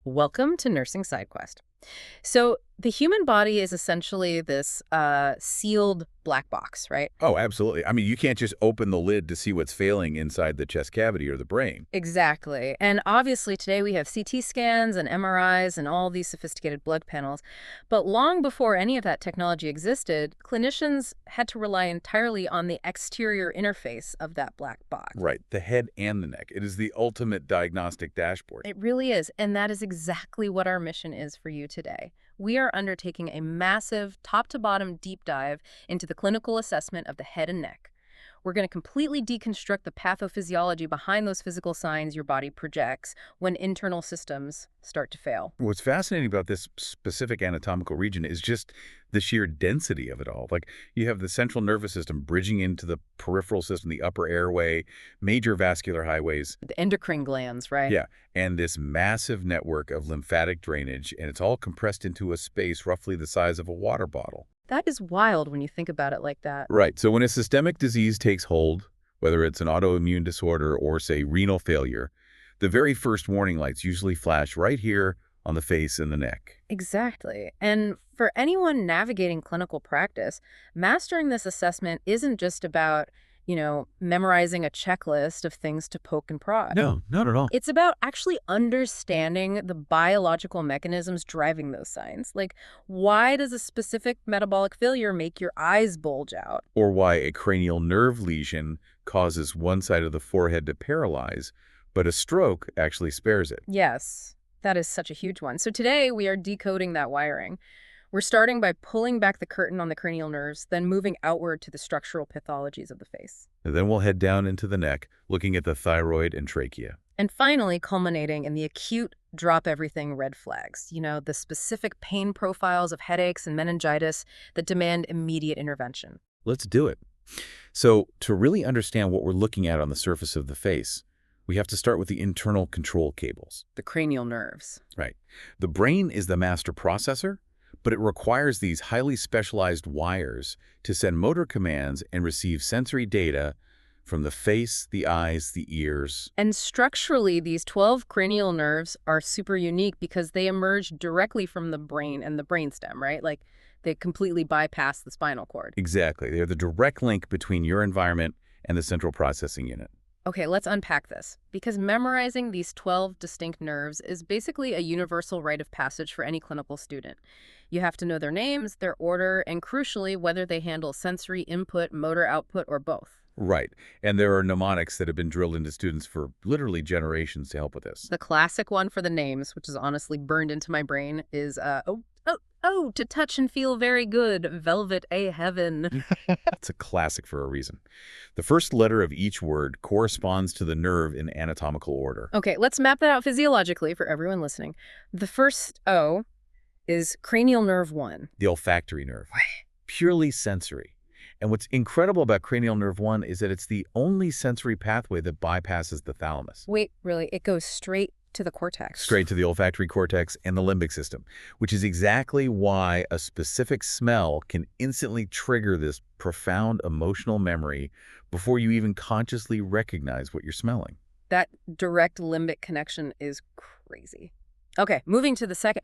Welcome to Nursing SideQuest. So the human body is essentially this sealed black box, right? Oh, absolutely. I mean, you can't just open the lid to see what's failing inside the chest cavity or the brain. Exactly. And obviously today we have CT scans and MRIs and all these sophisticated blood panels. But long before any of that technology existed, clinicians had to rely entirely on the exterior interface of that black box. Right. The head and the neck. It is the ultimate diagnostic dashboard. It really is. And that is exactly what our mission is for you today. We are undertaking a massive top-to-bottom deep dive into the clinical assessment of the head and neck. We're going to completely deconstruct the pathophysiology behind those physical signs your body projects when internal systems start to fail. What's fascinating about this specific anatomical region is just the sheer density of it all. Like, you have the central nervous system bridging into the peripheral system, the upper airway, major vascular highways. The endocrine glands, right? Yeah, and this massive network of lymphatic drainage, and it's all compressed into a space roughly the size of a water bottle. That is wild when you think about it like that. Right. So when a systemic disease takes hold, whether it's an autoimmune disorder or, say, renal failure, the very first warning lights usually flash right here on the face and the neck. Exactly. And for anyone navigating clinical practice, mastering this assessment isn't just about, memorizing a checklist of things to poke and prod. No, not at all. It's about actually understanding the biological mechanisms driving those signs. Like, why does a specific metabolic failure make your eyes bulge out? Or why a cranial nerve lesion causes one side of the forehead to paralyze, but a stroke actually spares it. Yes, that is such a huge one. So today we are decoding that wiring. We're starting by pulling back the curtain on the cranial nerves, then moving outward to the structural pathologies of the face. And then we'll head down into the neck, looking at the thyroid and trachea. And finally, culminating in the acute drop-everything red flags, the specific pain profiles of headaches and meningitis that demand immediate intervention. Let's do it. So, to really understand what we're looking at on the surface of the face, we have to start with the internal control cables. The cranial nerves. Right. The brain is the master processor, but it requires these highly specialized wires to send motor commands and receive sensory data from the face, the eyes, the ears. And structurally, these 12 cranial nerves are super unique because they emerge directly from the brain and the brainstem, right? Like, they completely bypass the spinal cord. Exactly. They're the direct link between your environment and the central processing unit. Okay, let's unpack this, because memorizing these 12 distinct nerves is basically a universal rite of passage for any clinical student. You have to know their names, their order, and crucially, whether they handle sensory input, motor output, or both. Right. And there are mnemonics that have been drilled into students for literally generations to help with this. The classic one for the names, which is honestly burned into my brain, is, to touch and feel very good, velvet a heaven. It's a classic for a reason. The first letter of each word corresponds to the nerve in anatomical order. Okay, let's map that out physiologically for everyone listening. The first O is cranial nerve 1. The olfactory nerve. Purely sensory. And what's incredible about cranial nerve 1 is that it's the only sensory pathway that bypasses the thalamus. Wait, really? It goes straight to the cortex? Straight to the olfactory cortex and the limbic system, which is exactly why a specific smell can instantly trigger this profound emotional memory before you even consciously recognize what you're smelling. That direct limbic connection is crazy. Okay, moving to the second.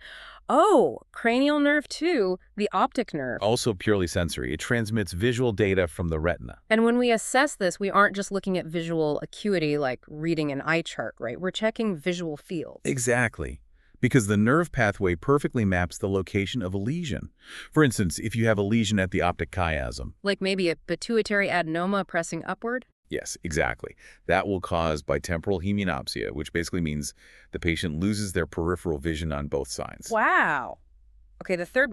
Oh, cranial nerve 2, the optic nerve. Also purely sensory. It transmits visual data from the retina. And when we assess this, we aren't just looking at visual acuity like reading an eye chart, right? We're checking visual fields. Exactly. Because the nerve pathway perfectly maps the location of a lesion. For instance, if you have a lesion at the optic chiasm. Like maybe a pituitary adenoma pressing upward? Yes, exactly. That will cause bitemporal hemianopsia, which basically means the patient loses their peripheral vision on both sides. Wow. Okay, the third,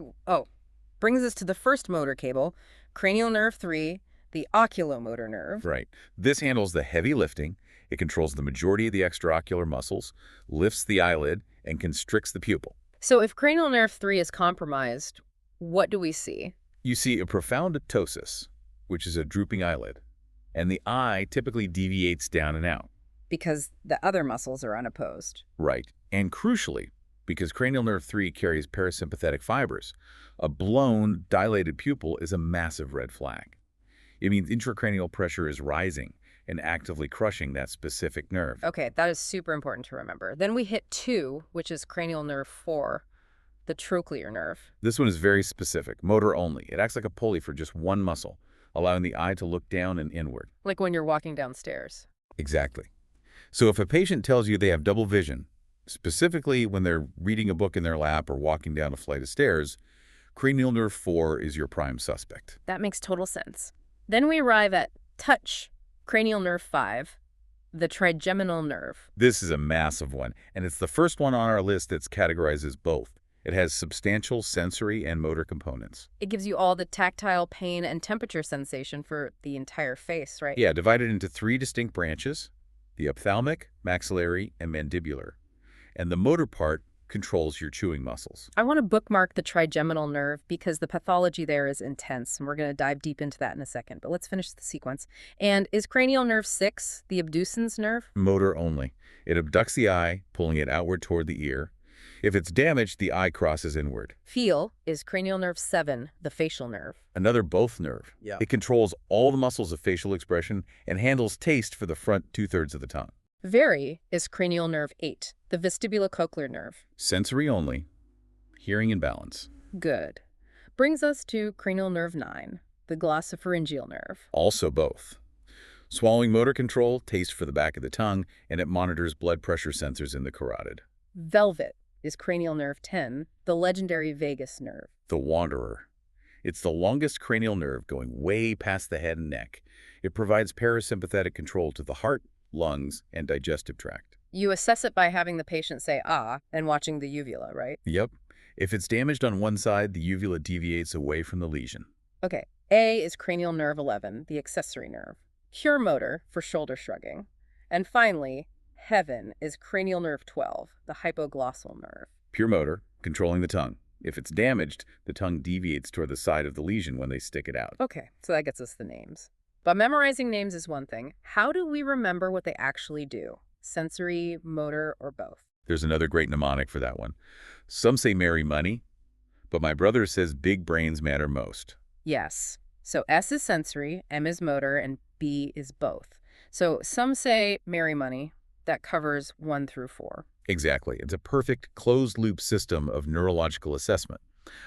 brings us to the first motor cable, cranial nerve 3, the oculomotor nerve. Right. This handles the heavy lifting. It controls the majority of the extraocular muscles, lifts the eyelid, and constricts the pupil. So if cranial nerve 3 is compromised, what do we see? You see a profound ptosis, which is a drooping eyelid, and the eye typically deviates down and out. Because the other muscles are unopposed. Right. And crucially, because cranial nerve 3 carries parasympathetic fibers, a blown, dilated pupil is a massive red flag. It means intracranial pressure is rising, and actively crushing that specific nerve. Okay, that is super important to remember. Then we hit 2, which is cranial nerve 4, the trochlear nerve. This one is very specific, motor only. It acts like a pulley for just one muscle, allowing the eye to look down and inward. Like when you're walking downstairs. Exactly. So if a patient tells you they have double vision, specifically when they're reading a book in their lap or walking down a flight of stairs, cranial nerve 4 is your prime suspect. That makes total sense. Then we arrive at touch, cranial nerve 5, the trigeminal nerve. This is a massive one, and it's the first one on our list that's categorized as both. It has substantial sensory and motor components. It gives you all the tactile pain and temperature sensation for the entire face, right? Yeah, divided into 3 distinct branches, the ophthalmic, maxillary, and mandibular. And the motor part controls your chewing muscles. I want to bookmark the trigeminal nerve because the pathology there is intense, and we're going to dive deep into that in a second. But let's finish the sequence. And is cranial nerve 6 the abducens nerve? Motor only. It abducts the eye, pulling it outward toward the ear. If it's damaged, the eye crosses inward. Feel is cranial nerve 7 the facial nerve? Another both nerve. Yeah. It controls all the muscles of facial expression and handles taste for the front 2/3 of the tongue. Vary is cranial nerve 8 the vestibulocochlear nerve? Sensory only. Hearing and balance. Good. Brings us to cranial nerve 9 the glossopharyngeal nerve. Also both. Swallowing motor control, taste for the back of the tongue, and it monitors blood pressure sensors in the carotid. Velvet is cranial nerve 10 the legendary vagus nerve? The wanderer. It's the longest cranial nerve going way past the head and neck. It provides parasympathetic control to the heart, lungs, and digestive tract. You assess it by having the patient say ah and watching the uvula, right? Yep. If it's damaged on one side, the uvula deviates away from the lesion. Okay. A is cranial nerve 11 the accessory nerve? Pure motor for shoulder shrugging. And finally, heaven is cranial nerve 12 the hypoglossal nerve? Pure motor, controlling the tongue. If it's damaged, the tongue deviates toward the side of the lesion when they stick it out. Okay, so that gets us the names. But memorizing names is one thing. How do we remember what they actually do? Sensory, motor, or both? There's another great mnemonic for that one. Some say marry money, but my brother says big brains matter most. Yes. So S is sensory, M is motor, and B is both. So some say marry money. That covers 1 through 4. Exactly. It's a perfect closed-loop system of neurological assessment.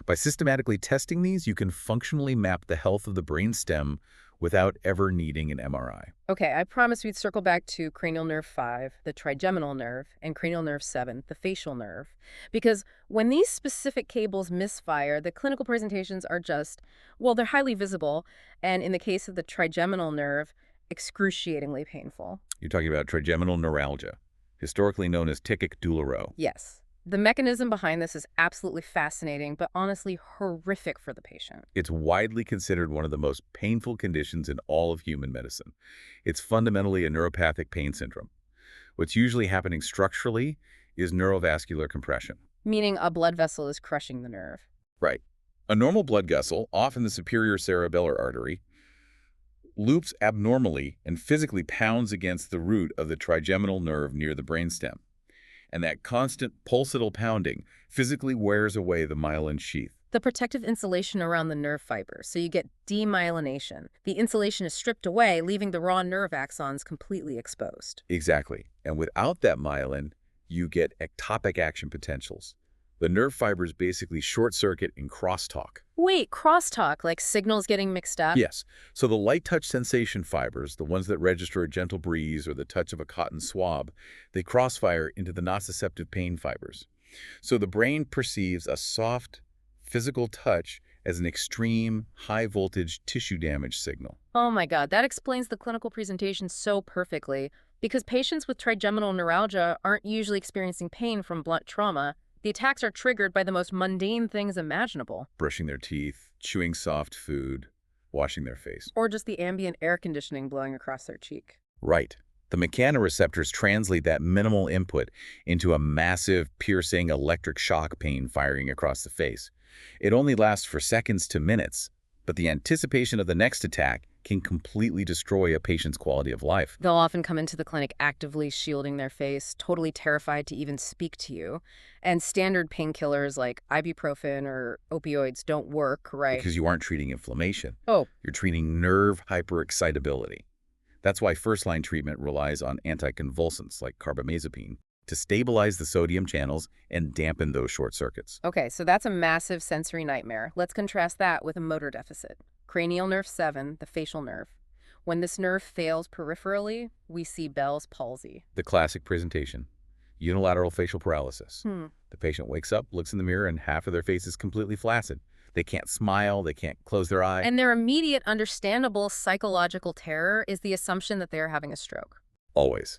By systematically testing these, you can functionally map the health of the brainstem without ever needing an MRI. Okay, I promised we'd circle back to cranial nerve 5, the trigeminal nerve, and cranial nerve 7, the facial nerve. Because when these specific cables misfire, the clinical presentations are just, well, they're highly visible, and in the case of the trigeminal nerve, excruciatingly painful. You're talking about trigeminal neuralgia, historically known as tickic doularo. Yes. The mechanism behind this is absolutely fascinating, but honestly horrific for the patient. It's widely considered one of the most painful conditions in all of human medicine. It's fundamentally a neuropathic pain syndrome. What's usually happening structurally is neurovascular compression. Meaning a blood vessel is crushing the nerve. Right. A normal blood vessel, often the superior cerebellar artery, loops abnormally and physically pounds against the root of the trigeminal nerve near the brainstem. And that constant pulsatile pounding physically wears away the myelin sheath. The protective insulation around the nerve fibers, so you get demyelination. The insulation is stripped away, leaving the raw nerve axons completely exposed. Exactly. And without that myelin, you get ectopic action potentials. The nerve fibers basically short-circuit and crosstalk. Wait, crosstalk, like signals getting mixed up? Yes. So the light touch sensation fibers, the ones that register a gentle breeze or the touch of a cotton swab, they crossfire into the nociceptive pain fibers. So the brain perceives a soft, physical touch as an extreme, high-voltage tissue damage signal. Oh my God, that explains the clinical presentation so perfectly. Because patients with trigeminal neuralgia aren't usually experiencing pain from blunt trauma. The attacks are triggered by the most mundane things imaginable. Brushing their teeth, chewing soft food, washing their face. Or just the ambient air conditioning blowing across their cheek. Right. The mechanoreceptors translate that minimal input into a massive, piercing electric shock pain firing across the face. It only lasts for seconds to minutes, but the anticipation of the next attack can completely destroy a patient's quality of life. They'll often come into the clinic actively shielding their face, totally terrified to even speak to you. And standard painkillers like ibuprofen or opioids don't work, right? Because you aren't treating inflammation. Oh. You're treating nerve hyperexcitability. That's why first-line treatment relies on anticonvulsants like carbamazepine to stabilize the sodium channels and dampen those short circuits. Okay, so that's a massive sensory nightmare. Let's contrast that with a motor deficit. Cranial nerve 7, the facial nerve. When this nerve fails peripherally, we see Bell's palsy. The classic presentation: unilateral facial paralysis. Hmm. The patient wakes up, looks in the mirror, and half of their face is completely flaccid. They can't smile, they can't close their eye. And their immediate, understandable psychological terror is the assumption that they're having a stroke. Always.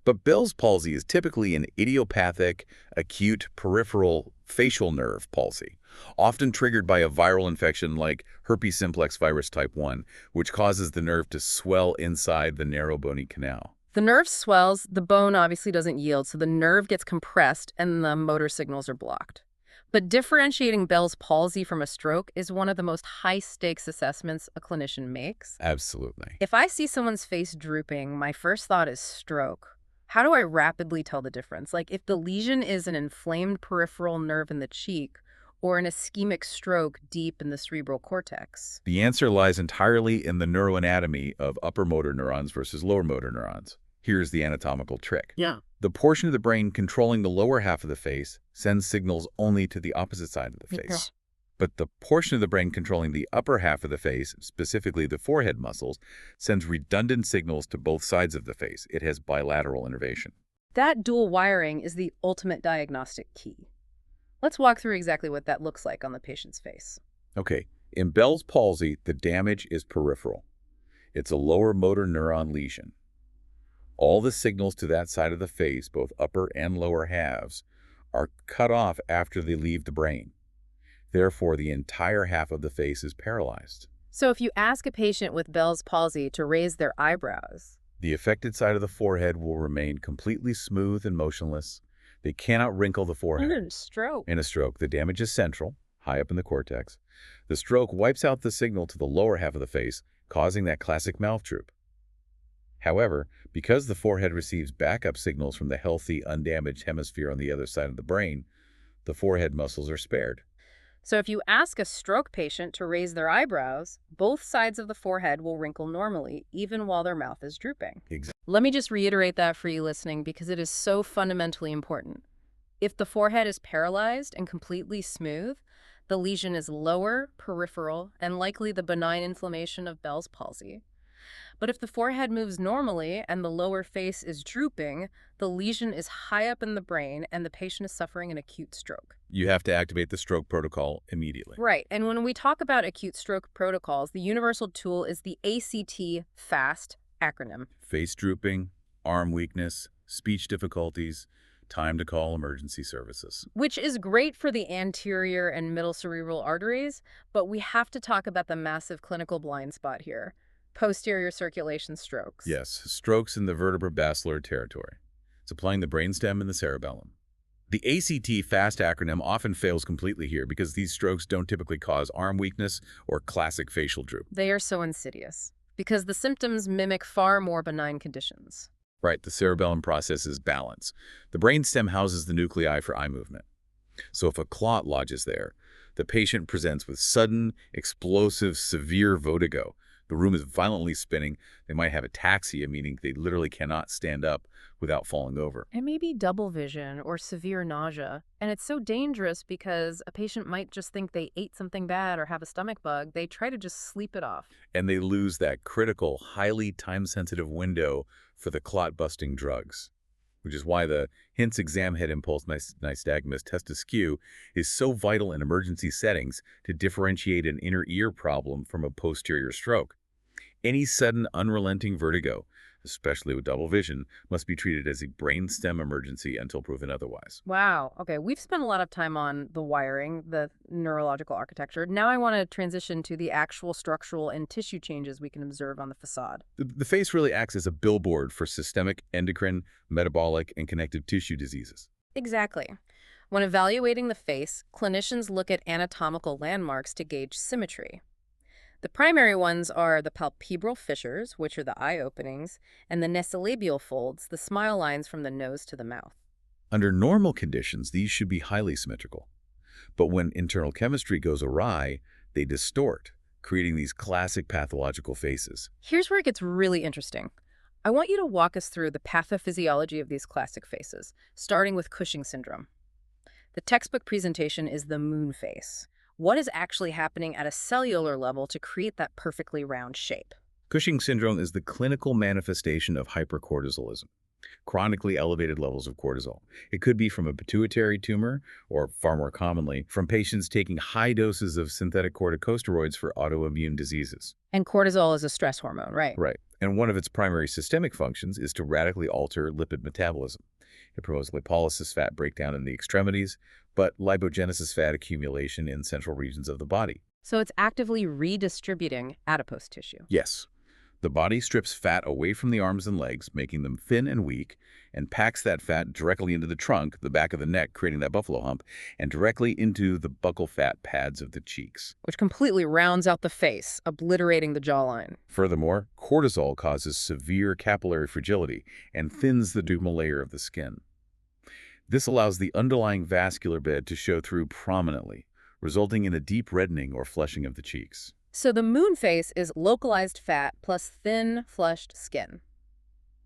But Bell's palsy is typically an idiopathic, acute, peripheral facial nerve palsy, often triggered by a viral infection like herpes simplex virus type 1, which causes the nerve to swell inside the narrow bony canal. The nerve swells, the bone obviously doesn't yield, so the nerve gets compressed and the motor signals are blocked. But differentiating Bell's palsy from a stroke is one of the most high-stakes assessments a clinician makes. Absolutely. If I see someone's face drooping, my first thought is stroke. How do I rapidly tell the difference? Like, if the lesion is an inflamed peripheral nerve in the cheek or an ischemic stroke deep in the cerebral cortex? The answer lies entirely in the neuroanatomy of upper motor neurons versus lower motor neurons. Here's the anatomical trick. Yeah. The portion of the brain controlling the lower half of the face sends signals only to the opposite side of the face. But the portion of the brain controlling the upper half of the face, specifically the forehead muscles, sends redundant signals to both sides of the face. It has bilateral innervation. That dual wiring is the ultimate diagnostic key. Let's walk through exactly what that looks like on the patient's face. Okay, in Bell's palsy, the damage is peripheral. It's a lower motor neuron lesion. All the signals to that side of the face, both upper and lower halves, are cut off after they leave the brain. Therefore, the entire half of the face is paralyzed. So if you ask a patient with Bell's palsy to raise their eyebrows, The affected side of the forehead will remain completely smooth and motionless. They cannot wrinkle the forehead. stroke. In a stroke, the damage is central, high up in the cortex. The stroke wipes out the signal to the lower half of the face, causing that classic mouth droop. However, because the forehead receives backup signals from the healthy, undamaged hemisphere on the other side of the brain, the forehead muscles are spared. So if you ask a stroke patient to raise their eyebrows, both sides of the forehead will wrinkle normally, even while their mouth is drooping. Exactly. Let me just reiterate that for you listening, because it is so fundamentally important. If the forehead is paralyzed and completely smooth, the lesion is lower, peripheral, and likely the benign inflammation of Bell's palsy. But if the forehead moves normally and the lower face is drooping, the lesion is high up in the brain and the patient is suffering an acute stroke. You have to activate the stroke protocol immediately. Right, and when we talk about acute stroke protocols, the universal tool is the ACT FAST acronym. Face drooping, arm weakness, speech difficulties, time to call emergency services. Which is great for the anterior and middle cerebral arteries, but we have to talk about the massive clinical blind spot here. Posterior circulation strokes. Yes, strokes in the vertebrobasilar territory, supplying the brainstem and the cerebellum. The ACT FAST acronym often fails completely here because these strokes don't typically cause arm weakness or classic facial droop. They are so insidious because the symptoms mimic far more benign conditions. Right, the cerebellum processes balance. The brainstem houses the nuclei for eye movement. So if a clot lodges there, the patient presents with sudden, explosive, severe vertigo. The room is violently spinning. They might have ataxia, meaning they literally cannot stand up without falling over. It may be double vision or severe nausea. And it's so dangerous because a patient might just think they ate something bad or have a stomach bug. They try to just sleep it off. And they lose that critical, highly time-sensitive window for the clot-busting drugs, which is why the Hintz exam head impulse nystagmus test askew is so vital in emergency settings to differentiate an inner ear problem from a posterior stroke. Any sudden, unrelenting vertigo, especially with double vision, must be treated as a brainstem emergency until proven otherwise. Wow. Okay, we've spent a lot of time on the wiring, the neurological architecture. Now I want to transition to the actual structural and tissue changes we can observe on the facade. The face really acts as a billboard for systemic, endocrine, metabolic, and connective tissue diseases. Exactly. When evaluating the face, clinicians look at anatomical landmarks to gauge symmetry. The primary ones are the palpebral fissures, which are the eye openings, and the nasolabial folds, the smile lines from the nose to the mouth. Under normal conditions, these should be highly symmetrical. But when internal chemistry goes awry, they distort, creating these classic pathological faces. Here's where it gets really interesting. I want you to walk us through the pathophysiology of these classic faces, starting with Cushing syndrome. The textbook presentation is the moon face. What is actually happening at a cellular level to create that perfectly round shape? Cushing syndrome is the clinical manifestation of hypercortisolism, chronically elevated levels of cortisol. It could be from a pituitary tumor, or far more commonly, from patients taking high doses of synthetic corticosteroids for autoimmune diseases. And cortisol is a stress hormone, right? Right. And one of its primary systemic functions is to radically alter lipid metabolism. It promotes lipolysis fat breakdown in the extremities, but lipogenesis fat accumulation in central regions of the body. So it's actively redistributing adipose tissue. Yes. The body strips fat away from the arms and legs, making them thin and weak, and packs that fat directly into the trunk, the back of the neck, creating that buffalo hump, and directly into the buccal fat pads of the cheeks. Which completely rounds out the face, obliterating the jawline. Furthermore, cortisol causes severe capillary fragility and thins the dermal layer of the skin. This allows the underlying vascular bed to show through prominently, resulting in a deep reddening or flushing of the cheeks. So the moon face is localized fat plus thin, flushed skin.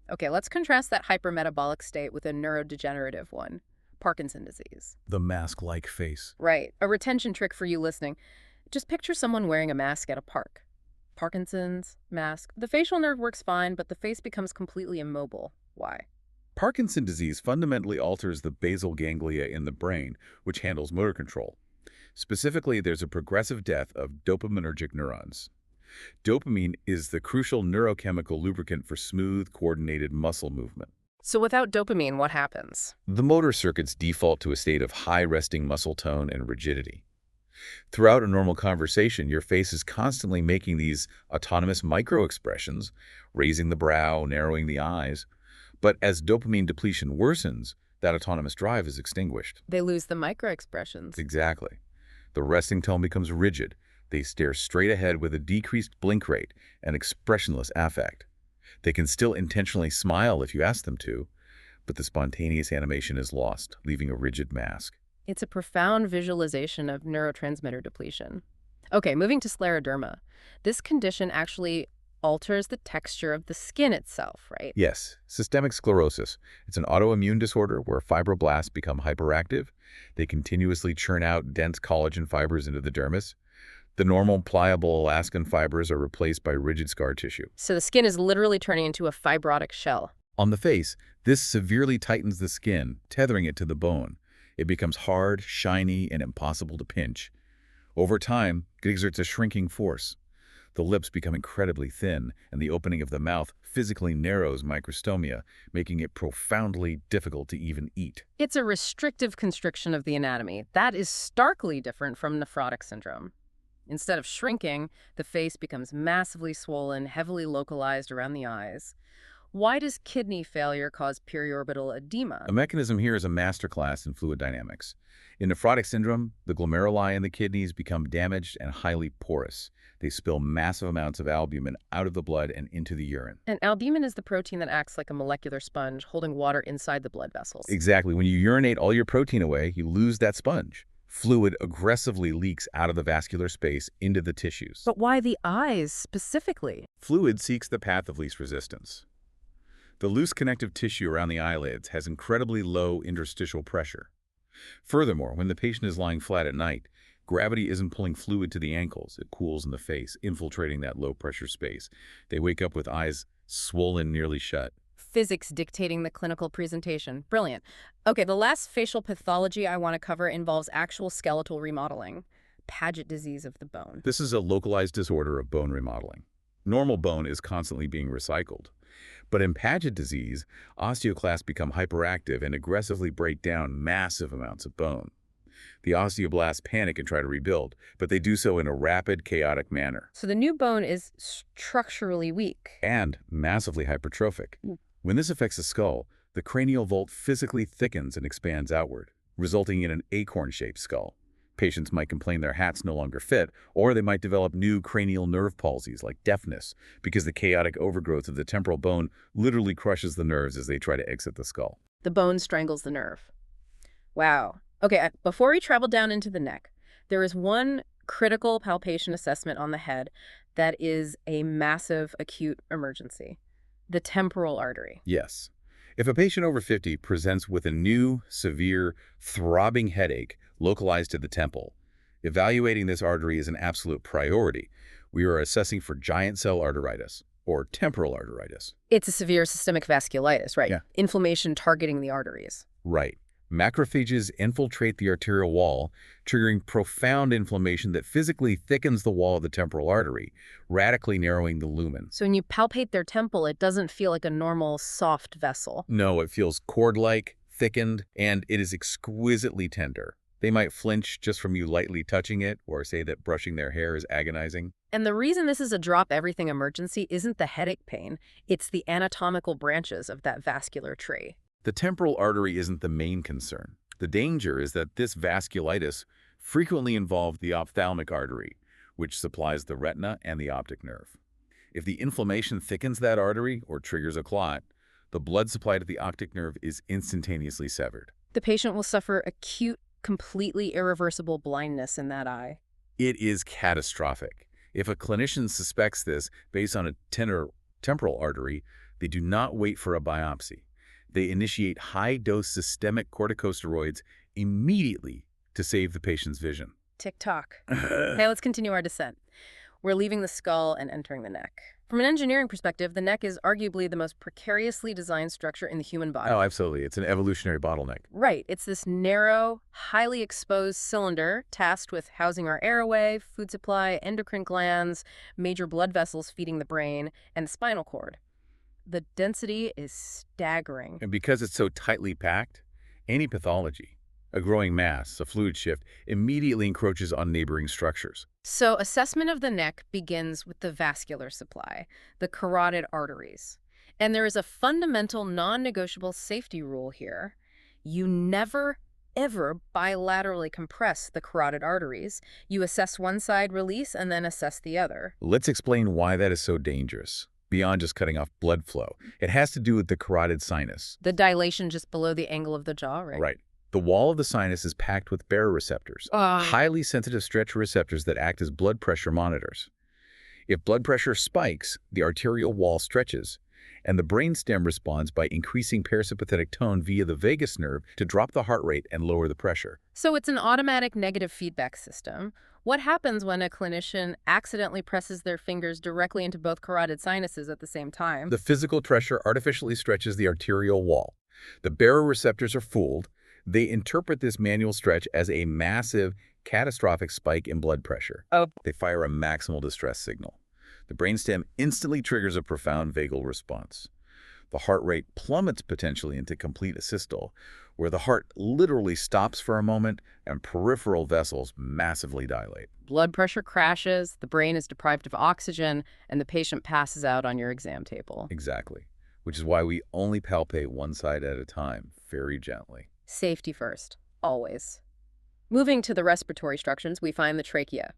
Okay, let's contrast that hypermetabolic state with a neurodegenerative one, Parkinson's disease. The mask-like face. Right. A retention trick for you listening. Just picture someone wearing a mask at a park. Parkinson's, mask. The facial nerve works fine, but the face becomes completely immobile. Why? Parkinson's disease fundamentally alters the basal ganglia in the brain, which handles motor control. Specifically, there's a progressive death of dopaminergic neurons. Dopamine is the crucial neurochemical lubricant for smooth, coordinated muscle movement. So without dopamine, what happens? The motor circuits default to a state of high resting muscle tone and rigidity. Throughout a normal conversation, your face is constantly making these autonomous micro-expressions, raising the brow, narrowing the eyes. But as dopamine depletion worsens, that autonomous drive is extinguished. They lose the micro-expressions. Exactly. The resting tone becomes rigid. They stare straight ahead with a decreased blink rate and expressionless affect. They can still intentionally smile if you ask them to, but the spontaneous animation is lost, leaving a rigid mask. It's a profound visualization of neurotransmitter depletion. Okay, moving to scleroderma. This condition actually alters the texture of the skin itself, right? Yes, systemic sclerosis. It's an autoimmune disorder where fibroblasts become hyperactive. They continuously churn out dense collagen fibers into the dermis. The normal, pliable elastin fibers are replaced by rigid scar tissue. So the skin is literally turning into a fibrotic shell. On the face, this severely tightens the skin, tethering it to the bone. It becomes hard, shiny, and impossible to pinch. Over time, it exerts a shrinking force. The lips become incredibly thin, and the opening of the mouth physically narrows microstomia, making it profoundly difficult to even eat. It's a restrictive constriction of the anatomy. That is starkly different from nephrotic syndrome. Instead of shrinking, the face becomes massively swollen, heavily localized around the eyes. Why does kidney failure cause periorbital edema? A mechanism here is a masterclass in fluid dynamics. In nephrotic syndrome, the glomeruli in the kidneys become damaged and highly porous. They spill massive amounts of albumin out of the blood and into the urine. And albumin is the protein that acts like a molecular sponge, holding water inside the blood vessels. Exactly. When you urinate all your protein away, you lose that sponge. Fluid aggressively leaks out of the vascular space into the tissues. But why the eyes specifically? Fluid seeks the path of least resistance. The loose connective tissue around the eyelids has incredibly low interstitial pressure. Furthermore, when the patient is lying flat at night, gravity isn't pulling fluid to the ankles. It cools in the face, infiltrating that low-pressure space. They wake up with eyes swollen nearly shut. Physics dictating the clinical presentation. Brilliant. Okay, the last facial pathology I want to cover involves actual skeletal remodeling. Paget disease of the bone. This is a localized disorder of bone remodeling. Normal bone is constantly being recycled. But in Paget disease, osteoclasts become hyperactive and aggressively break down massive amounts of bone. The osteoblasts panic and try to rebuild, but they do so in a rapid, chaotic manner. So the new bone is structurally weak. And massively hypertrophic. When this affects the skull, the cranial vault physically thickens and expands outward, resulting in an acorn-shaped skull. Patients might complain their hats no longer fit, or they might develop new cranial nerve palsies like deafness, because the chaotic overgrowth of the temporal bone literally crushes the nerves as they try to exit the skull. The bone strangles the nerve. Wow. Okay, before we travel down into the neck, there is one critical palpation assessment on the head that is a massive acute emergency. The temporal artery. Yes. If a patient over 50 presents with a new, severe, throbbing headache localized to the temple, evaluating this artery is an absolute priority. We are assessing for giant cell arteritis, or temporal arteritis. It's a severe systemic vasculitis, right? Yeah. Inflammation targeting the arteries. Right. Macrophages infiltrate the arterial wall, triggering profound inflammation that physically thickens the wall of the temporal artery, radically narrowing the lumen. So when you palpate their temple, it doesn't feel like a normal soft vessel. No, it feels cord-like, thickened, and it is exquisitely tender. They might flinch just from you lightly touching it, or say that brushing their hair is agonizing. And the reason this is a drop-everything emergency isn't the headache pain. It's the anatomical branches of that vascular tree. The temporal artery isn't the main concern. The danger is that this vasculitis frequently involved the ophthalmic artery, which supplies the retina and the optic nerve. If the inflammation thickens that artery or triggers a clot, the blood supply to the optic nerve is instantaneously severed. The patient will suffer acute, completely irreversible blindness in that eye. It is catastrophic. If a clinician suspects this based on a temporal artery, they do not wait for a biopsy. They initiate high-dose systemic corticosteroids immediately to save the patient's vision. Tick-tock. Okay, let's continue our descent. We're leaving the skull and entering the neck. From an engineering perspective, the neck is arguably the most precariously designed structure in the human body. Oh, absolutely. It's an evolutionary bottleneck. Right. It's this narrow, highly exposed cylinder tasked with housing our airway, food supply, endocrine glands, major blood vessels feeding the brain, and the spinal cord. The density is staggering. And because it's so tightly packed, any pathology, a growing mass, a fluid shift, immediately encroaches on neighboring structures. So assessment of the neck begins with the vascular supply, the carotid arteries. And there is a fundamental non-negotiable safety rule here. You never, ever bilaterally compress the carotid arteries. You assess one side, release, and then assess the other. Let's explain why that is so dangerous. Beyond just cutting off blood flow, it has to do with the carotid sinus. The dilation just below the angle of the jaw, right? Right. The wall of the sinus is packed with baroreceptors, highly sensitive stretch receptors that act as blood pressure monitors. If blood pressure spikes, the arterial wall stretches, and the brainstem responds by increasing parasympathetic tone via the vagus nerve to drop the heart rate and lower the pressure. So it's an automatic negative feedback system. What happens when a clinician accidentally presses their fingers directly into both carotid sinuses at the same time? The physical pressure artificially stretches the arterial wall. The baroreceptors are fooled. They interpret this manual stretch as a massive, catastrophic spike in blood pressure. They fire a maximal distress signal. The brainstem instantly triggers a profound vagal response. The heart rate plummets potentially into complete asystole, where the heart literally stops for a moment and peripheral vessels massively dilate. Blood pressure crashes, the brain is deprived of oxygen, and the patient passes out on your exam table. Exactly, which is why we only palpate one side at a time, very gently. Safety first, always. Moving to the respiratory structures, we find the trachea,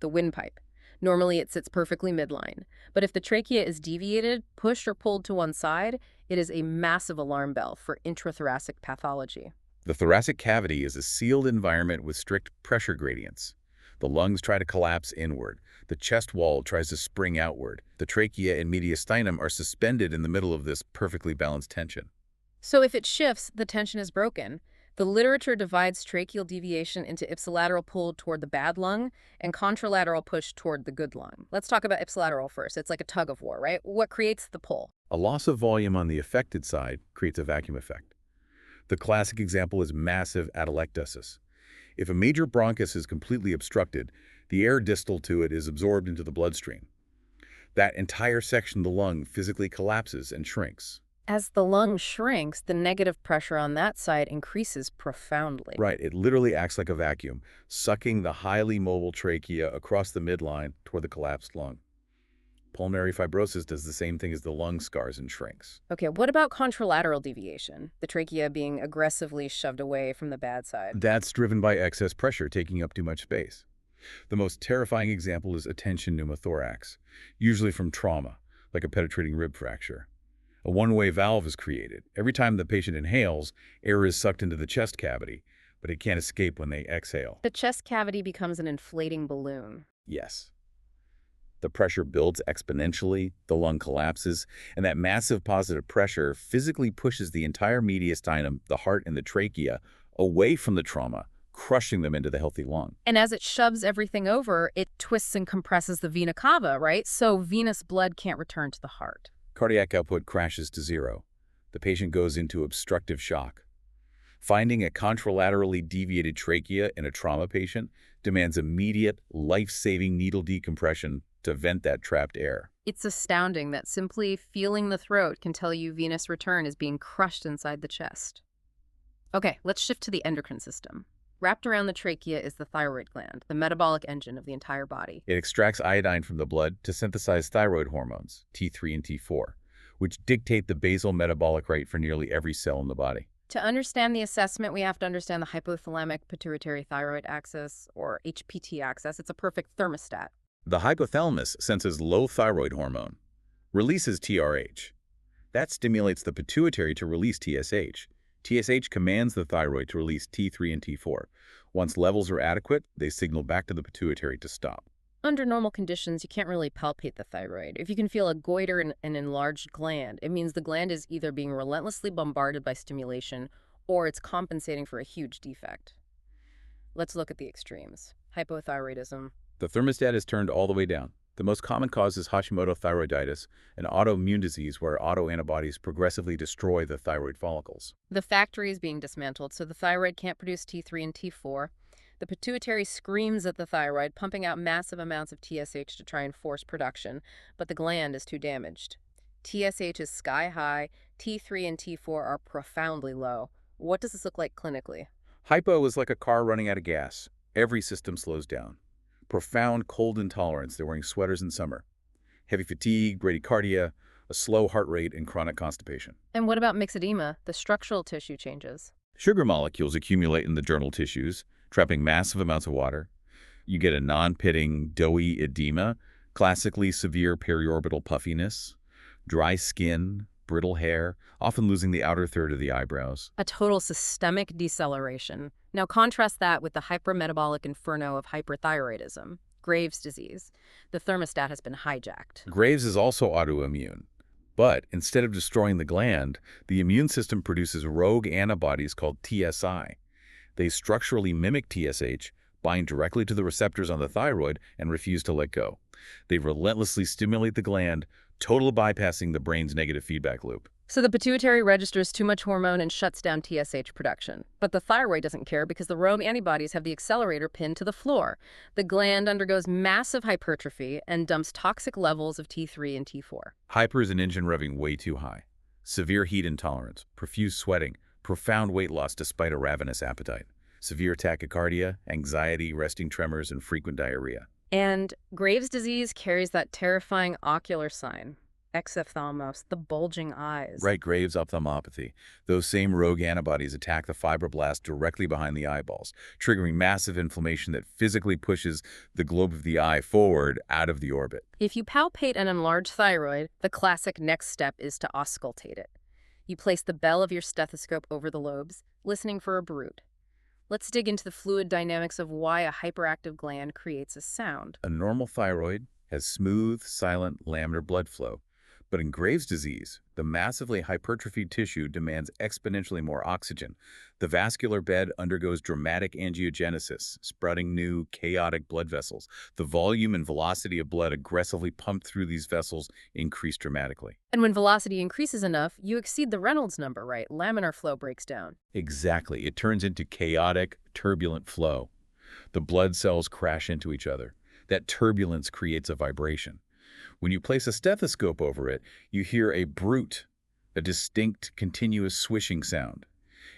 the windpipe. Normally, it sits perfectly midline. But if the trachea is deviated, pushed, or pulled to one side, it is a massive alarm bell for intrathoracic pathology. The thoracic cavity is a sealed environment with strict pressure gradients. The lungs try to collapse inward. The chest wall tries to spring outward. The trachea and mediastinum are suspended in the middle of this perfectly balanced tension. So if it shifts, the tension is broken. The literature divides tracheal deviation into ipsilateral pull toward the bad lung and contralateral push toward the good lung. Let's talk about ipsilateral first. It's like a tug of war, right? What creates the pull? A loss of volume on the affected side creates a vacuum effect. The classic example is massive atelectasis. If a major bronchus is completely obstructed, the air distal to it is absorbed into the bloodstream. That entire section of the lung physically collapses and shrinks. As the lung shrinks, the negative pressure on that side increases profoundly. Right, it literally acts like a vacuum, sucking the highly mobile trachea across the midline toward the collapsed lung. Pulmonary fibrosis does the same thing as the lung scars and shrinks. Okay, what about contralateral deviation? The trachea being aggressively shoved away from the bad side. That's driven by excess pressure taking up too much space. The most terrifying example is attention pneumothorax, usually from trauma, like a penetrating rib fracture. A one-way valve is created. Every time the patient inhales, air is sucked into the chest cavity. but it can't escape when they exhale. The chest cavity becomes an inflating balloon. Yes. The pressure builds exponentially, the lung collapses, and that massive positive pressure physically pushes the entire mediastinum, the heart, and the trachea away from the trauma, crushing them into the healthy lung. And as it shoves everything over, it twists and compresses the vena cava, right? So venous blood can't return to the heart. Cardiac output crashes to zero. The patient goes into obstructive shock. Finding a contralaterally deviated trachea in a trauma patient demands immediate, life-saving needle decompression to vent that trapped air. It's astounding that simply feeling the throat can tell you venous return is being crushed inside the chest. Okay, let's shift to the endocrine system. Wrapped around the trachea is the thyroid gland, the metabolic engine of the entire body. It extracts iodine from the blood to synthesize thyroid hormones, T3 and T4, which dictate the basal metabolic rate for nearly every cell in the body. To understand the assessment, we have to understand the hypothalamic pituitary thyroid axis, or HPT axis. It's a perfect thermostat. The hypothalamus senses low thyroid hormone, releases TRH. That stimulates the pituitary to release TSH. TSH commands the thyroid to release T3 and T4. Once levels are adequate, they signal back to the pituitary to stop. Under normal conditions, you can't really palpate the thyroid. If you can feel a goiter in an enlarged gland, it means the gland is either being relentlessly bombarded by stimulation or it's compensating for a huge defect. Let's look at the extremes. Hypothyroidism. The thermostat is turned all the way down. The most common cause is Hashimoto thyroiditis, an autoimmune disease where autoantibodies progressively destroy the thyroid follicles. The factory is being dismantled, so the thyroid can't produce T3 and T4. The pituitary screams at the thyroid, pumping out massive amounts of TSH to try and force production, but the gland is too damaged. TSH is sky high, T3 and T4 are profoundly low. What does this look like clinically? Hypo is like a car running out of gas. Every system slows down. Profound cold intolerance, they're wearing sweaters in summer. Heavy fatigue, bradycardia, a slow heart rate, and chronic constipation. And what about myxedema, the structural tissue changes? Sugar molecules accumulate in the journal tissues, trapping massive amounts of water. You get a non-pitting, doughy edema, classically severe periorbital puffiness, dry skin, brittle hair, often losing the outer third of the eyebrows. A total systemic deceleration. Now contrast that with the hypermetabolic inferno of hyperthyroidism, Graves' disease. The thermostat has been hijacked. Graves is also autoimmune. But instead of destroying the gland, the immune system produces rogue antibodies called TSI. They structurally mimic TSH, bind directly to the receptors on the thyroid, and refuse to let go. They relentlessly stimulate the gland, totally bypassing the brain's negative feedback loop. So the pituitary registers too much hormone and shuts down TSH production. But the thyroid doesn't care because the rogue antibodies have the accelerator pinned to the floor. The gland undergoes massive hypertrophy and dumps toxic levels of T3 and T4. Hyper is an engine revving way too high. Severe heat intolerance, profuse sweating, profound weight loss despite a ravenous appetite, severe tachycardia, anxiety, resting tremors, and frequent diarrhea. And Graves' disease carries that terrifying ocular sign. Exophthalmos, the bulging eyes. Right, Graves' ophthalmopathy. Those same rogue antibodies attack the fibroblast directly behind the eyeballs, triggering massive inflammation that physically pushes the globe of the eye forward out of the orbit. If you palpate an enlarged thyroid, the classic next step is to auscultate it. You place the bell of your stethoscope over the lobes, listening for a bruit. Let's dig into the fluid dynamics of why a hyperactive gland creates a sound. A normal thyroid has smooth, silent, laminar blood flow. But in Graves' disease, the massively hypertrophied tissue demands exponentially more oxygen. The vascular bed undergoes dramatic angiogenesis, sprouting new, chaotic blood vessels. The volume and velocity of blood aggressively pumped through these vessels increase dramatically. And when velocity increases enough, you exceed the Reynolds number, right? Laminar flow breaks down. Exactly. It turns into chaotic, turbulent flow. The blood cells crash into each other. That turbulence creates a vibration. When you place a stethoscope over it, you hear a bruit, a distinct, continuous swishing sound.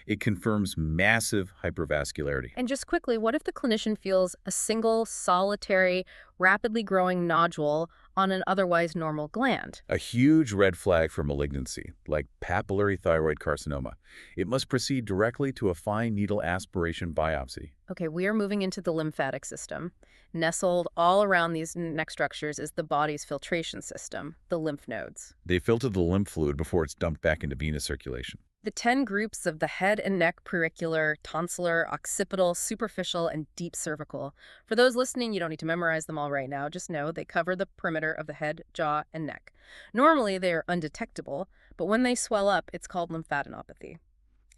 It confirms massive hypervascularity. And just quickly, what if the clinician feels a single, solitary, rapidly growing nodule on an otherwise normal gland? A huge red flag for malignancy, like papillary thyroid carcinoma. It must proceed directly to a fine needle aspiration biopsy. Okay, we are moving into the lymphatic system. Nestled all around these neck structures is the body's filtration system, the lymph nodes. They filter the lymph fluid before it's dumped back into venous circulation. The 10 groups of the head and neck, pericular, tonsillar, occipital, superficial, and deep cervical. For those listening, you don't need to memorize them all right now. Just know they cover the perimeter of the head, jaw, and neck. Normally, they are undetectable, but when they swell up, it's called lymphadenopathy.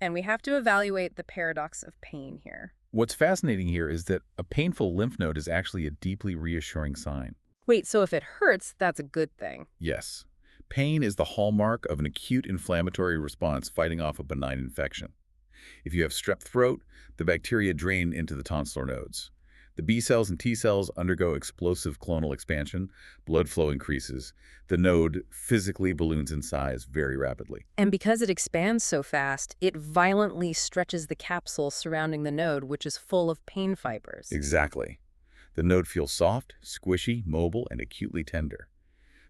And we have to evaluate the paradox of pain here. What's fascinating here is that a painful lymph node is actually a deeply reassuring sign. Wait, so if it hurts, that's a good thing. Yes. Pain is the hallmark of an acute inflammatory response fighting off a benign infection. If you have strep throat, the bacteria drain into the tonsillar nodes. The B cells and T cells undergo explosive clonal expansion, blood flow increases. The node physically balloons in size very rapidly. And because it expands so fast, it violently stretches the capsule surrounding the node, which is full of pain fibers. Exactly. The node feels soft, squishy, mobile, and acutely tender.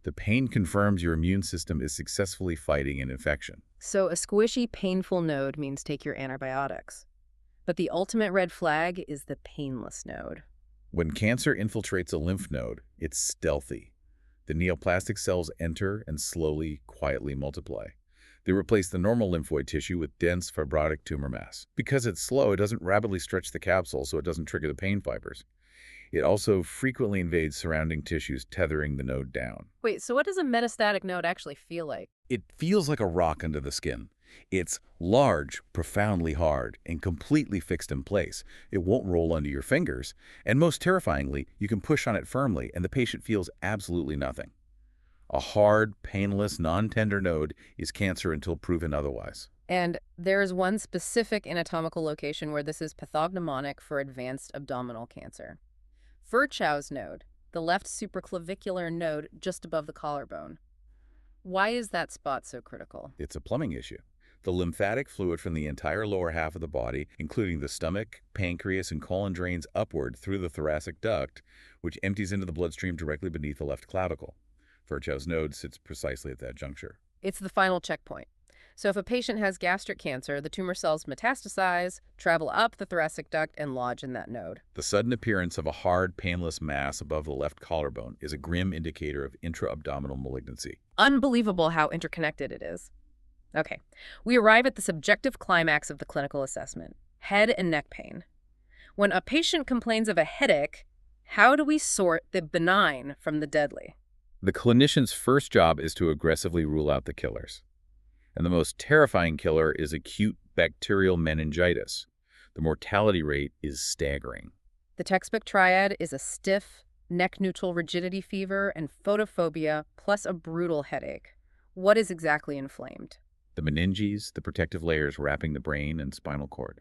The pain confirms your immune system is successfully fighting an infection. So a squishy, painful node means take your antibiotics. But the ultimate red flag is the painless node. When cancer infiltrates a lymph node, it's stealthy. The neoplastic cells enter and slowly, quietly multiply. They replace the normal lymphoid tissue with dense fibrotic tumor mass. Because it's slow, it doesn't rapidly stretch the capsule, so it doesn't trigger the pain fibers. It also frequently invades surrounding tissues, tethering the node down. Wait, so what does a metastatic node actually feel like? It feels like a rock under the skin. It's large, profoundly hard, and completely fixed in place. It won't roll under your fingers. And most terrifyingly, you can push on it firmly, and the patient feels absolutely nothing. A hard, painless, non-tender node is cancer until proven otherwise. And there is one specific anatomical location where this is pathognomonic for advanced abdominal cancer. Virchow's node, the left supraclavicular node just above the collarbone. Why is that spot so critical? It's a plumbing issue. The lymphatic fluid from the entire lower half of the body, including the stomach, pancreas, and colon, drains upward through the thoracic duct, which empties into the bloodstream directly beneath the left clavicle. Virchow's node sits precisely at that juncture. It's the final checkpoint. So if a patient has gastric cancer, the tumor cells metastasize, travel up the thoracic duct, and lodge in that node. The sudden appearance of a hard, painless mass above the left collarbone is a grim indicator of intra-abdominal malignancy. Unbelievable how interconnected it is. Okay, we arrive at the subjective climax of the clinical assessment, head and neck pain. When a patient complains of a headache, how do we sort the benign from the deadly? The clinician's first job is to aggressively rule out the killers. And the most terrifying killer is acute bacterial meningitis. The mortality rate is staggering. The textbook triad is a stiff, neck-neutral rigidity fever and photophobia, plus a brutal headache. What is exactly inflamed? The meninges, the protective layers wrapping the brain and spinal cord.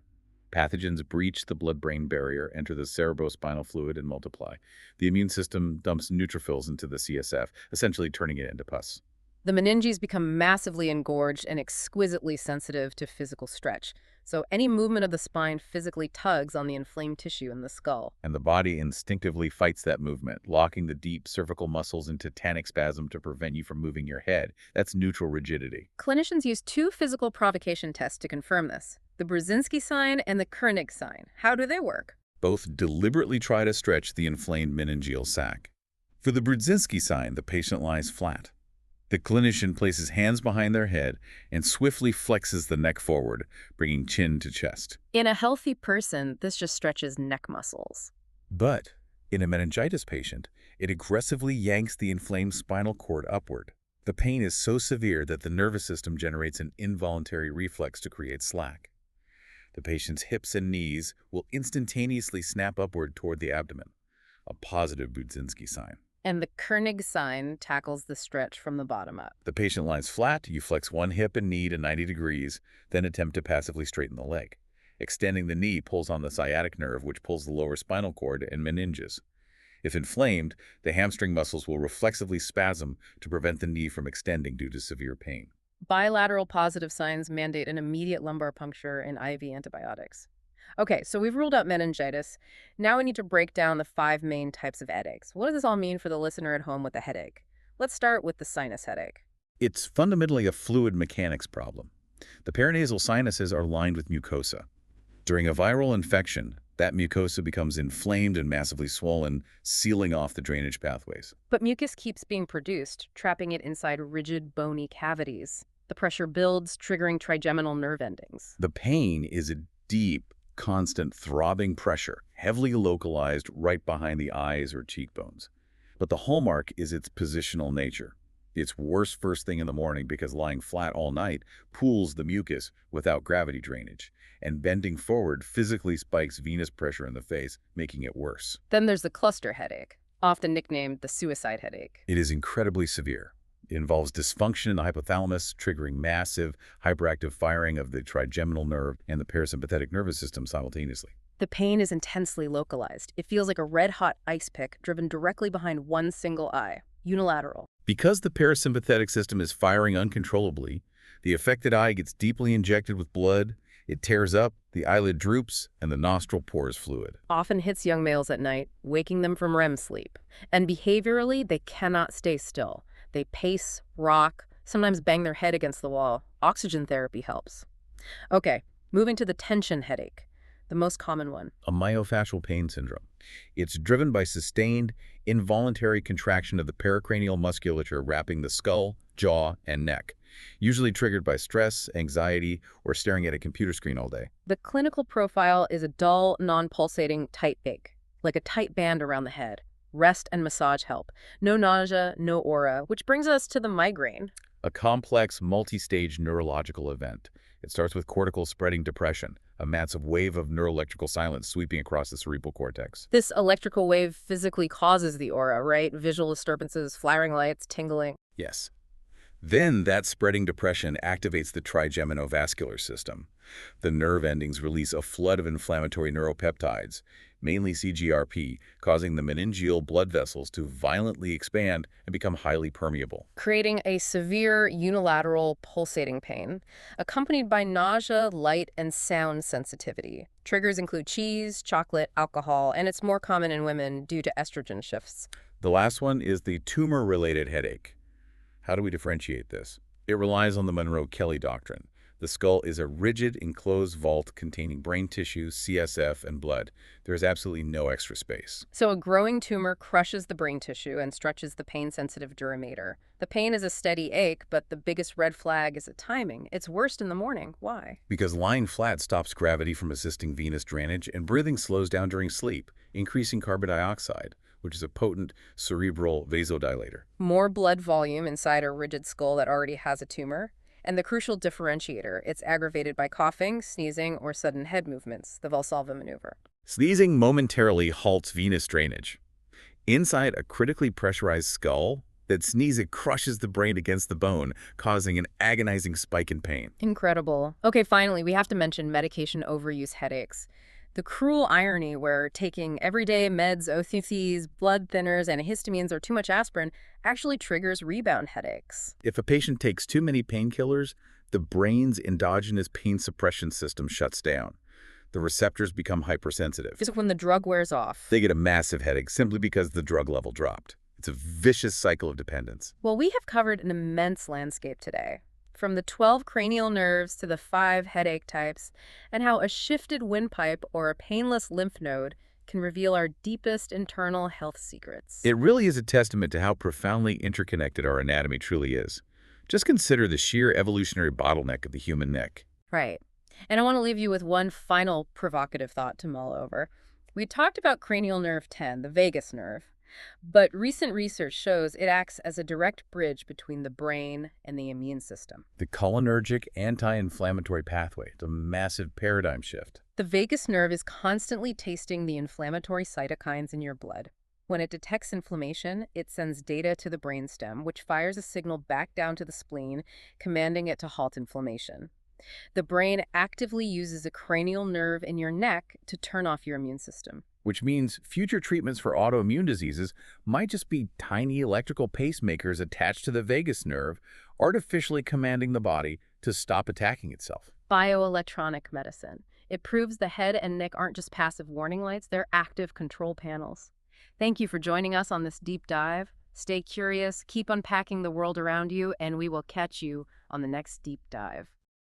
Pathogens breach the blood-brain barrier, enter the cerebrospinal fluid, and multiply. The immune system dumps neutrophils into the CSF, essentially turning it into pus. The meninges become massively engorged and exquisitely sensitive to physical stretch. So any movement of the spine physically tugs on the inflamed tissue in the skull. And the body instinctively fights that movement, locking the deep cervical muscles into tetanic spasm to prevent you from moving your head. That's neutral rigidity. Clinicians use two physical provocation tests to confirm this: the Brzezinski sign and the Kernig sign. How do they work? Both deliberately try to stretch the inflamed meningeal sac. For the Brzezinski sign, the patient lies flat. The clinician places hands behind their head and swiftly flexes the neck forward, bringing chin to chest. In a healthy person, this just stretches neck muscles. But in a meningitis patient, it aggressively yanks the inflamed spinal cord upward. The pain is so severe that the nervous system generates an involuntary reflex to create slack. The patient's hips and knees will instantaneously snap upward toward the abdomen, a positive Brzezinski sign. And the Kernig sign tackles the stretch from the bottom up. The patient lies flat, you flex one hip and knee to 90 degrees, then attempt to passively straighten the leg. Extending the knee pulls on the sciatic nerve, which pulls the lower spinal cord and meninges. If inflamed, the hamstring muscles will reflexively spasm to prevent the knee from extending due to severe pain. Bilateral positive signs mandate an immediate lumbar puncture and IV antibiotics. Okay, so we've ruled out meningitis. Now we need to break down the 5 main types of headaches. What does this all mean for the listener at home with a headache? Let's start with the sinus headache. It's fundamentally a fluid mechanics problem. The paranasal sinuses are lined with mucosa. During a viral infection, that mucosa becomes inflamed and massively swollen, sealing off the drainage pathways. But mucus keeps being produced, trapping it inside rigid, bony cavities. The pressure builds, triggering trigeminal nerve endings. The pain is a deep, constant throbbing pressure, heavily localized right behind the eyes or cheekbones. But the hallmark is its positional nature. It's worse first thing in the morning because lying flat all night pools the mucus without gravity drainage, and bending forward physically spikes venous pressure in the face, making it worse. Then there's the cluster headache, often nicknamed the suicide headache. It is incredibly severe. It involves dysfunction in the hypothalamus, triggering massive hyperactive firing of the trigeminal nerve and the parasympathetic nervous system simultaneously. The pain is intensely localized. It feels like a red-hot ice pick driven directly behind one single eye, unilateral. Because the parasympathetic system is firing uncontrollably, the affected eye gets deeply injected with blood, it tears up, the eyelid droops, and the nostril pours fluid. Often hits young males at night, waking them from REM sleep. And behaviorally, they cannot stay still. They pace, rock, sometimes bang their head against the wall. Oxygen therapy helps. Okay, moving to the tension headache, the most common one. A myofascial pain syndrome. It's driven by sustained, involuntary contraction of the pericranial musculature wrapping the skull, jaw, and neck, usually triggered by stress, anxiety, or staring at a computer screen all day. The clinical profile is a dull, non-pulsating, tight ache, like a tight band around the head. Rest and massage help. No nausea, no aura, which brings us to the migraine. A complex, multi-stage neurological event. It starts with cortical spreading depression, a massive wave of neuroelectrical silence sweeping across the cerebral cortex. This electrical wave physically causes the aura, right? Visual disturbances, flaring lights, tingling. Yes. Then that spreading depression activates the trigeminovascular system. The nerve endings release a flood of inflammatory neuropeptides, mainly CGRP, causing the meningeal blood vessels to violently expand and become highly permeable, Creating a severe unilateral pulsating pain, accompanied by nausea, light, and sound sensitivity. Triggers include cheese, chocolate, alcohol, and it's more common in women due to estrogen shifts. The last one is the tumor-related headache. How do we differentiate this? It relies on the Monroe-Kelly doctrine. The skull is a rigid, enclosed vault containing brain tissue, CSF, and blood. There is absolutely no extra space. So a growing tumor crushes the brain tissue and stretches the pain-sensitive dura mater. The pain is a steady ache, but the biggest red flag is the timing. It's worst in the morning. Why? Because lying flat stops gravity from assisting venous drainage, and breathing slows down during sleep, increasing carbon dioxide, which is a potent cerebral vasodilator. More blood volume inside a rigid skull that already has a tumor. And the crucial differentiator, it's aggravated by coughing, sneezing, or sudden head movements, the Valsalva maneuver. Sneezing momentarily halts venous drainage. Inside a critically pressurized skull, that sneezing crushes the brain against the bone, causing an agonizing spike in pain. Incredible. Okay, finally, we have to mention medication overuse headaches. The cruel irony where taking everyday meds, OTCs, blood thinners, antihistamines, or too much aspirin actually triggers rebound headaches. If a patient takes too many painkillers, the brain's endogenous pain suppression system shuts down. The receptors become hypersensitive. Just when the drug wears off. They get a massive headache simply because the drug level dropped. It's a vicious cycle of dependence. Well, we have covered an immense landscape today. From the 12 cranial nerves to the 5 headache types, and how a shifted windpipe or a painless lymph node can reveal our deepest internal health secrets. It really is a testament to how profoundly interconnected our anatomy truly is. Just consider the sheer evolutionary bottleneck of the human neck. Right. And I want to leave you with one final provocative thought to mull over. We talked about cranial nerve 10, the vagus nerve. But recent research shows it acts as a direct bridge between the brain and the immune system. The cholinergic anti-inflammatory pathway is a massive paradigm shift. The vagus nerve is constantly tasting the inflammatory cytokines in your blood. When it detects inflammation, it sends data to the brainstem, which fires a signal back down to the spleen, commanding it to halt inflammation. The brain actively uses a cranial nerve in your neck to turn off your immune system. Which means future treatments for autoimmune diseases might just be tiny electrical pacemakers attached to the vagus nerve, artificially commanding the body to stop attacking itself. Bioelectronic medicine. It proves the head and neck aren't just passive warning lights, they're active control panels. Thank you for joining us on this deep dive. Stay curious, keep unpacking the world around you, and we will catch you on the next deep dive.